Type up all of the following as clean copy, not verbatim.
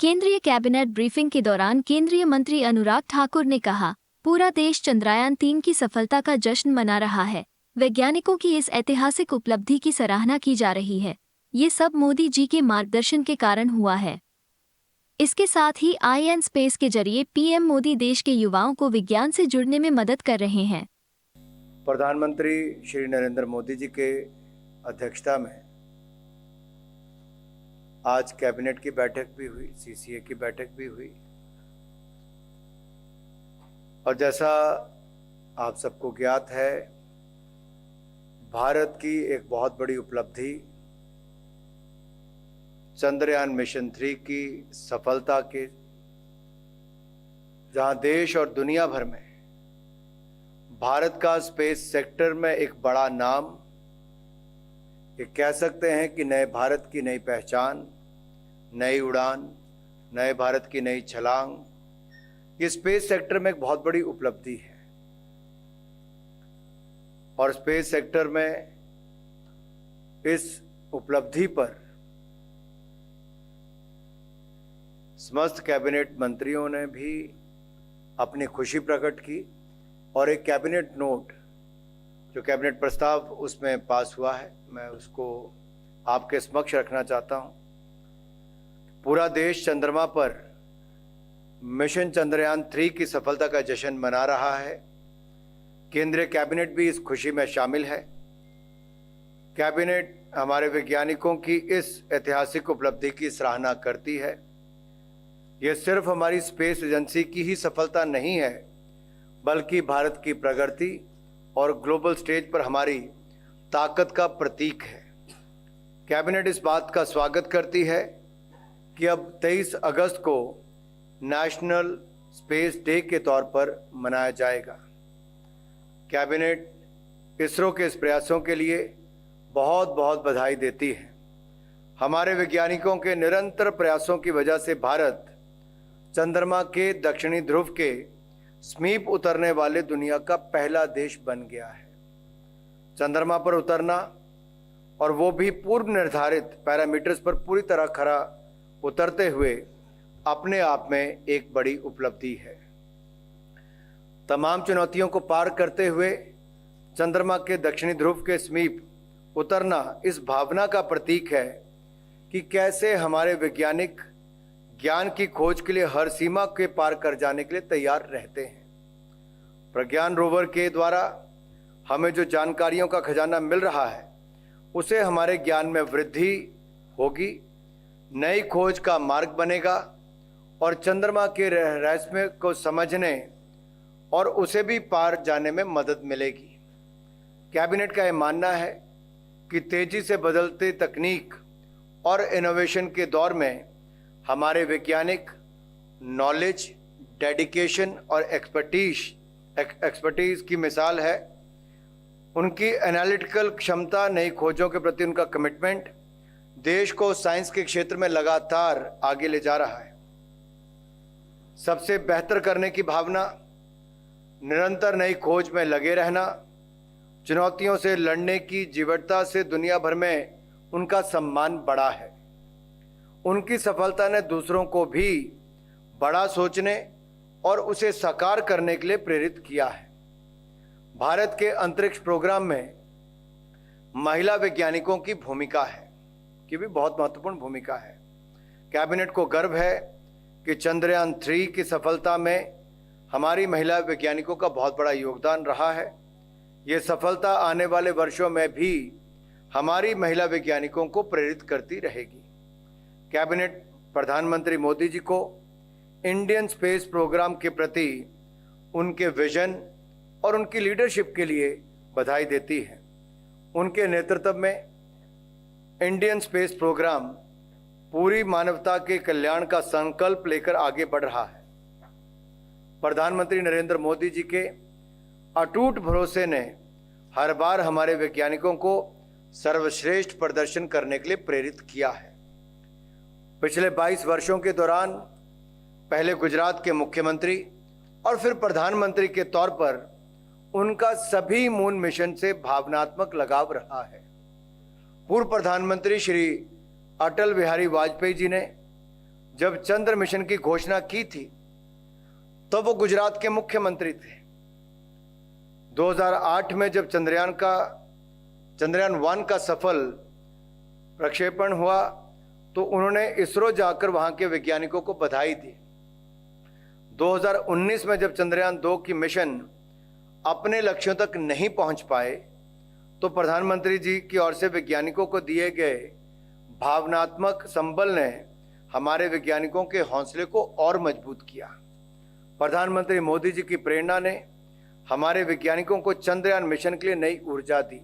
केंद्रीय cabinet briefing के दौरान केंद्रीय मंत्री अनुराग ठाकुर ने कहा, पूरा देश चंद्रयान-3 की सफलता का जश्न मना रहा है। वैज्ञानिकों की इस ऐतिहासिक उपलब्धि की सराहना की जा रही है। ये सब मोदी जी के मार्गदर्शन के कारण हुआ है। इसके साथ ही IN स्पेस के जरिए PM मोदी देश के युवाओं को विज्ञान से जुड़ने में मदद कर रहे हैं। प्रधानमंत्री श्री नरेंद्र मोदी जी के अध्यक्षता में आज कैबिनेट की बैठक भी हुई, CCA की बैठक भी हुई और जैसा आप सबको ज्ञात है, भारत की एक बहुत बड़ी उपलब्धि चंद्रयान मिशन 3 की सफलता के, जहां देश और दुनिया भर में भारत का स्पेस सेक्टर में एक बड़ा नाम, ये कह सकते हैं कि नए भारत की नई पहचान, नई उड़ान, नए भारत की नई छलांग, ये स्पेस सेक्टर में एक बहुत बड़ी उपलब्धि है। और स्पेस सेक्टर में इस उपलब्धि पर समस्त कैबिनेट मंत्रियों ने भी अपनी खुशी प्रकट की और एक कैबिनेट नोट, जो कैबिनेट प्रस्ताव उसमें पास हुआ है, मैं उसको आपके समक्ष रखना चाहता हूं। पूरा देश चंद्रमा पर मिशन चंद्रयान 3 की सफलता का जश्न मना रहा है। केंद्रीय कैबिनेट भी इस खुशी में शामिल है। कैबिनेट हमारे वैज्ञानिकों की इस ऐतिहासिक उपलब्धि की सराहना करती है। यह सिर्फ हमारी स्पेस एजेंसी की ही सफलता नहीं है, बल्कि भारत की प्रगति और ग्लोबल स्टेज पर हमारी ताकत का प्रतीक है। कैबिनेट इस बात का स्वागत करती है कि अब 23 अगस्त को नेशनल स्पेस डे के तौर पर मनाया जाएगा। कैबिनेट इसरो के इस प्रयासों के लिए बहुत बहुत बधाई देती है। हमारे वैज्ञानिकों के निरंतर प्रयासों की वजह से भारत चंद्रमा के दक्षिणी ध्रुव के समीप उतरने वाले दुनिया का पहला देश बन गया है। चंद्रमा पर उतरना, और वो भी पूर्व निर्धारित पैरामीटर्स पर पूरी तरह खरा उतरते हुए, अपने आप में एक बड़ी उपलब्धि है। तमाम चुनौतियों को पार करते हुए चंद्रमा के दक्षिणी ध्रुव के समीप उतरना इस भावना का प्रतीक है कि कैसे हमारे वैज्ञानिक ज्ञान की खोज के लिए हर सीमा के पार कर जाने के लिए तैयार रहते हैं। प्रज्ञान रोवर के द्वारा हमें जो जानकारियों का खजाना मिल रहा है, उसे हमारे ज्ञान में वृद्धि होगी, नई खोज का मार्ग बनेगा और चंद्रमा के रहस्य को समझने और उसे भी पार जाने में मदद मिलेगी। कैबिनेट का यह मानना है कि तेजी से बदलते तकनीक और इनोवेशन के दौर में हमारे वैज्ञानिक नॉलेज, डेडिकेशन और एक्सपर्टीज की मिसाल है। उनकी एनालिटिकल क्षमता, नई खोजों के प्रति उनका कमिटमेंट देश को साइंस के क्षेत्र में लगातार आगे ले जा रहा है। सबसे बेहतर करने की भावना, निरंतर नई खोज में लगे रहना, चुनौतियों से लड़ने की जीवटता से दुनिया भर में उनका सम्मान बढ़ा है। उनकी सफलता ने दूसरों को भी बड़ा सोचने और उसे साकार करने के लिए प्रेरित किया है। भारत के अंतरिक्ष प्रोग्राम में महिला वैज्ञानिकों की भूमिका है, की भी बहुत महत्वपूर्ण भूमिका है। कैबिनेट को गर्व है कि चंद्रयान 3 की सफलता में हमारी महिला वैज्ञानिकों का बहुत बड़ा योगदान रहा है। ये सफलता आने वाले वर्षों में भी हमारी महिला वैज्ञानिकों को प्रेरित करती रहेगी। कैबिनेट प्रधानमंत्री मोदी जी को इंडियन स्पेस प्रोग्राम के प्रति उनके विजन और उनकी लीडरशिप के लिए बधाई देती है। उनके नेतृत्व में इंडियन स्पेस प्रोग्राम पूरी मानवता के कल्याण का संकल्प लेकर आगे बढ़ रहा है। प्रधानमंत्री नरेंद्र मोदी जी के अटूट भरोसे ने हर बार हमारे वैज्ञानिकों को सर्वश्रेष्ठ प्रदर्शन करने के लिए प्रेरित किया है। पिछले 22 वर्षों के दौरान पहले गुजरात के मुख्यमंत्री और फिर प्रधानमंत्री के तौर पर उनका सभी मून मिशन से भावनात्मक लगाव रहा है। पूर्व प्रधानमंत्री श्री अटल बिहारी वाजपेयी जी ने जब चंद्र मिशन की घोषणा की थी तो वो गुजरात के मुख्यमंत्री थे। 2008 में जब चंद्रयान 1 का सफल प्रक्षेपण हुआ तो उन्होंने इसरो जाकर वहां के वैज्ञानिकों को बधाई दी। 2019 में जब चंद्रयान 2 की मिशन अपने लक्ष्यों तक नहीं पहुंच पाए तो प्रधानमंत्री जी की ओर से वैज्ञानिकों को दिए गए भावनात्मक संबल ने हमारे वैज्ञानिकों के हौसले को और मजबूत किया। प्रधानमंत्री मोदी जी की प्रेरणा ने हमारे वैज्ञानिकों को चंद्रयान मिशन के लिए नई ऊर्जा दी।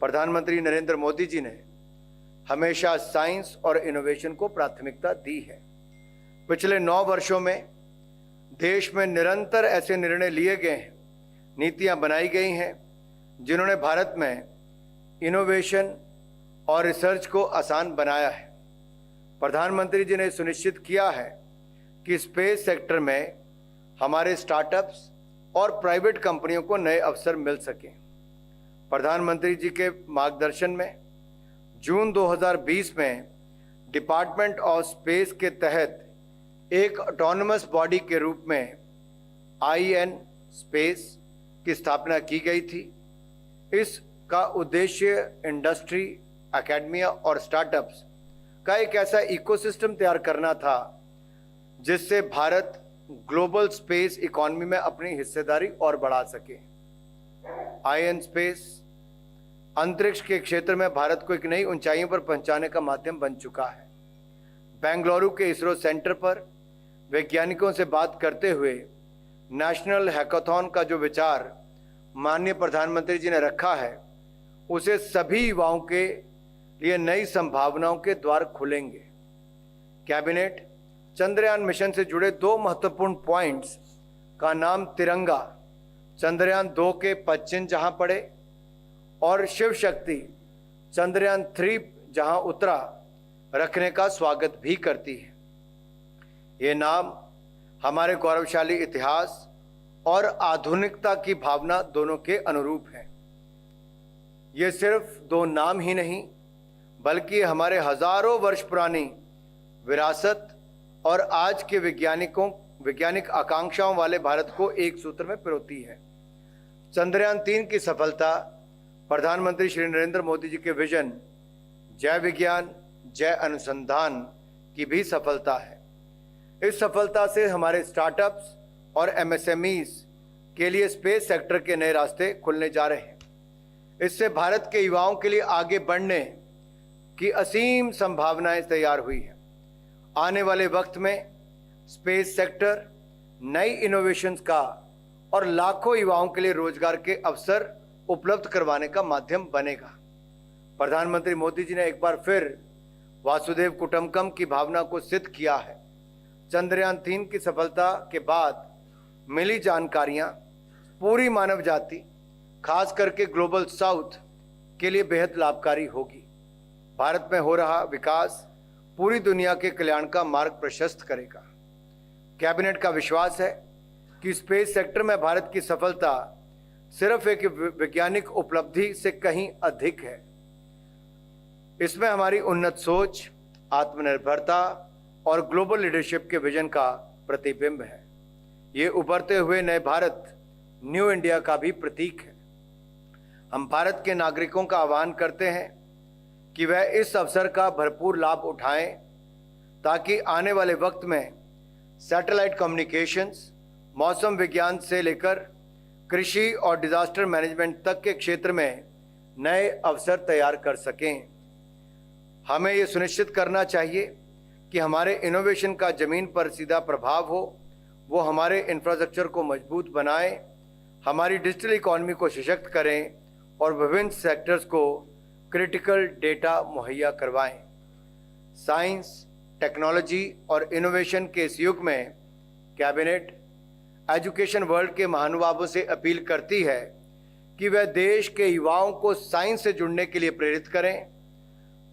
प्रधानमंत्री नरेंद्र मोदी जी ने हमेशा साइंस और इनोवेशन को प्राथमिकता दी है। पिछले 9 वर्षों में देश में निरंतर ऐसे निर्णय लिए गए हैं, नीतियां बनाई गई हैं जिन्होंने भारत में इनोवेशन और रिसर्च को आसान बनाया है। प्रधानमंत्री जी ने सुनिश्चित किया है कि स्पेस सेक्टर में हमारे स्टार्टअप्स और प्राइवेट कंपनियों को नए अवसर मिल सकें। प्रधानमंत्री जी के मार्गदर्शन में जून 2020 में डिपार्टमेंट ऑफ स्पेस के तहत एक ऑटोनमस बॉडी के रूप में IN स्पेस की स्थापना की गई थी। इसका उद्देश्य इंडस्ट्री, एकेडमिया और स्टार्टअप्स का एक ऐसा इकोसिस्टम तैयार करना था जिससे भारत ग्लोबल स्पेस इकोनॉमी में अपनी हिस्सेदारी और बढ़ा सके। IN स्पेस अंतरिक्ष के क्षेत्र में भारत को एक नई ऊंचाइयों पर पहुंचाने का माध्यम बन चुका है। बेंगलुरु के इसरो सेंटर पर वैज्ञानिकों से बात करते हुए नेशनल हैकाथॉन का जो विचार माननीय प्रधानमंत्री जी ने रखा है उसे सभी युवाओं के लिए नई संभावनाओं के द्वार खुलेंगे। कैबिनेट चंद्रयान मिशन से जुड़े 2 महत्वपूर्ण पॉइंट्स का नाम तिरंगा चंद्रयान 2 के पश्चिम जहां पड़े और शिव शक्ति चंद्रयान 3 जहां उतरा रखने का स्वागत भी करती है। ये नाम हमारे गौरवशाली इतिहास और आधुनिकता की भावना दोनों के अनुरूप है। ये सिर्फ 2 नाम ही नहीं बल्कि हमारे हजारों वर्ष पुरानी विरासत और आज के वैज्ञानिक आकांक्षाओं वाले भारत को एक सूत्र में पिरोती है। चंद्रयान 3 की सफलता प्रधानमंत्री श्री नरेंद्र मोदी जी के विजन जय विज्ञान जय अनुसंधान की भी सफलता है। इस सफलता से हमारे स्टार्टअप्स और MSMEs के लिए स्पेस सेक्टर के नए रास्ते खुलने जा रहे हैं। इससे भारत के युवाओं के लिए आगे बढ़ने की असीम संभावनाएं तैयार हुई है। आने वाले वक्त में स्पेस सेक्टर नई इनोवेशंस का और लाखों युवाओं के लिए रोजगार के अवसर उपलब्ध करवाने का माध्यम बनेगा। प्रधानमंत्री मोदी जी ने एक बार फिर वासुदेव कुटुंबकम की भावना को सिद्ध किया है। चंद्रयान 3 की सफलता के बाद मिली जानकारियां पूरी मानव जाति, खास करके ग्लोबल साउथ के लिए बेहद लाभकारी होगी। भारत में हो रहा विकास पूरी दुनिया के कल्याण का मार्ग प्रशस्त करेगा। कैबिनेट का विश्वास है कि स्पेस सेक्टर में भारत की सफलता सिर्फ एक वैज्ञानिक उपलब्धि से कहीं अधिक है। इसमें हमारी उन्नत सोच, आत्मनिर्भरता और ग्लोबल लीडरशिप के विजन का प्रतिबिंब है। ये उभरते हुए नए भारत, न्यू इंडिया का भी प्रतीक है। हम भारत के नागरिकों का आह्वान करते हैं कि वह इस अवसर का भरपूर लाभ उठाएं ताकि आने वाले वक्त में सैटेलाइट कम्युनिकेशंस, मौसम विज्ञान से लेकर कृषि और डिजास्टर मैनेजमेंट तक के क्षेत्र में नए अवसर तैयार कर सकें। हमें ये सुनिश्चित करना चाहिए कि हमारे इनोवेशन का जमीन पर सीधा प्रभाव हो, वो हमारे इंफ्रास्ट्रक्चर को मजबूत बनाएं, हमारी डिजिटल इकॉनमी को सशक्त करें और विभिन्न सेक्टर्स को क्रिटिकल डेटा मुहैया करवाएं। साइंस, टेक्नोलॉजी और इनोवेशन के इस युग में कैबिनेट एजुकेशन वर्ल्ड के महानुभावों से अपील करती है कि वह देश के युवाओं को साइंस से जुड़ने के लिए प्रेरित करें।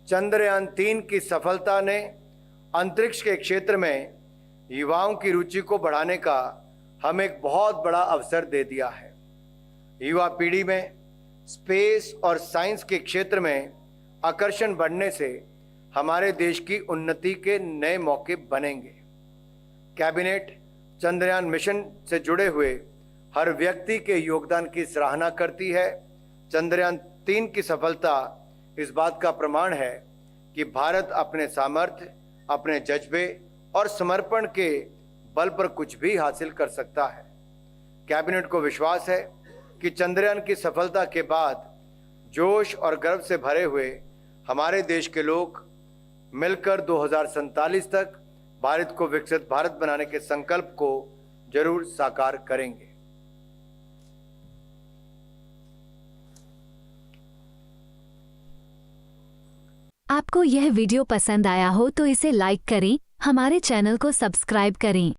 चंद्रयान 3 की सफलता ने अंतरिक्ष के क्षेत्र में युवाओं की रुचि को बढ़ाने का हमें एक बहुत बड़ा अवसर दे दिया है। युवा पीढ़ी में स्पेस और साइंस के क्षेत्र में आकर्षण बढ़ने से हमारे देश की उन्नति के नए मौके बनेंगे। कैबिनेट चंद्रयान मिशन से जुड़े हुए हर व्यक्ति के योगदान की सराहना करती है। चंद्रयान 3 की सफलता इस बात का प्रमाण है कि भारत अपने सामर्थ्य, अपने जज्बे और समर्पण के बल पर कुछ भी हासिल कर सकता है। कैबिनेट को विश्वास है कि चंद्रयान की सफलता के बाद जोश और गर्व से भरे हुए हमारे देश के लोग मिलकर 2047 तक भारत को विकसित भारत बनाने के संकल्प को जरूर साकार करेंगे। आपको यह वीडियो पसंद आया हो तो इसे लाइक करें, हमारे चैनल को सब्सक्राइब करें।